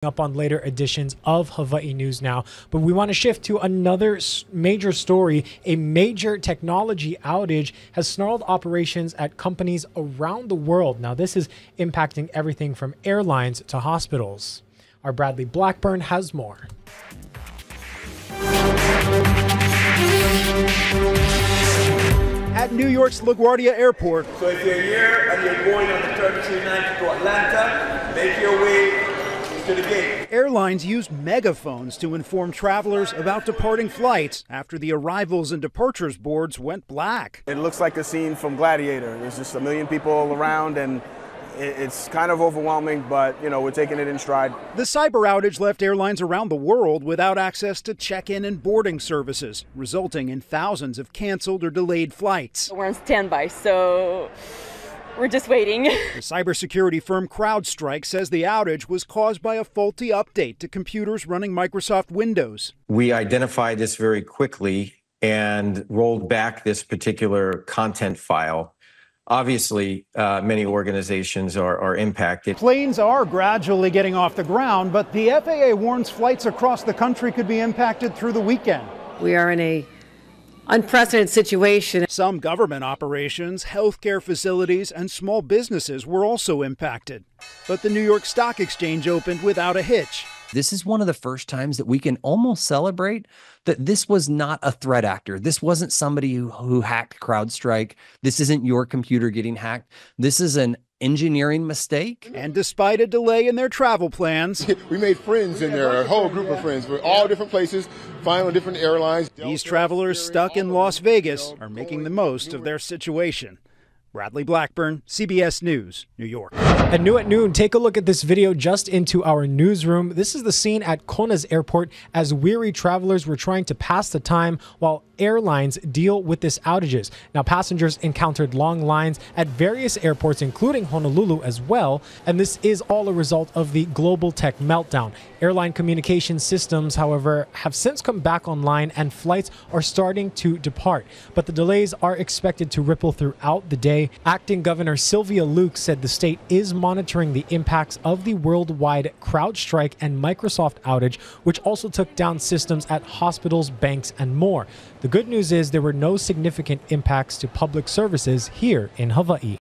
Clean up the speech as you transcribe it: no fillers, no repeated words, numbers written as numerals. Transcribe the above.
Up on later editions of Hawaii News Now, but we want to shift to another major story. A major technology outage has snarled operations at companies around the world. Now, this is impacting everything from airlines to hospitals. Our Bradley Blackburn has more. At New York's LaGuardia Airport. So if you're here and you're going on the 3290 to Atlanta, make your way to the gate. Airlines used megaphones to inform travelers about departing flights after the arrivals and departures boards went black. It looks like a scene from Gladiator. There's just a million people around and it's kind of overwhelming, but we're taking it in stride. The cyber outage left airlines around the world without access to check-in and boarding services, resulting in thousands of canceled or delayed flights. We're on standby, so we're just waiting. The cybersecurity firm CrowdStrike says the outage was caused by a faulty update to computers running Microsoft Windows. We identified this very quickly and rolled back this particular content file. Obviously, many organizations are impacted. Planes are gradually getting off the ground, but the FAA warns flights across the country could be impacted through the weekend. We are in an unprecedented situation. Some government operations, healthcare facilities, and small businesses were also impacted. But the New York Stock Exchange opened without a hitch. This is one of the first times that we can almost celebrate that this was not a threat actor. This wasn't somebody who hacked CrowdStrike. This isn't your computer getting hacked. This is an engineering mistake. And despite a delay in their travel plans, we made friends in there, a whole group of friends. We're all different places, flying on different airlines. These travelers stuck in Las Vegas are making the most of their situation. Bradley Blackburn, CBS News, New York. At noon, take a look at this video just into our newsroom. This is the scene at Kona's airport as weary travelers were trying to pass the time while airlines deal with this outages. Now, passengers encountered long lines at various airports, including Honolulu as well, and this is all a result of the global tech meltdown. Airline communication systems, however, have since come back online and flights are starting to depart, but the delays are expected to ripple throughout the day. Acting Governor Sylvia Luke said the state is monitoring the impacts of the worldwide CrowdStrike and Microsoft outage, which also took down systems at hospitals, banks, and more. The good news is there were no significant impacts to public services here in Hawaii.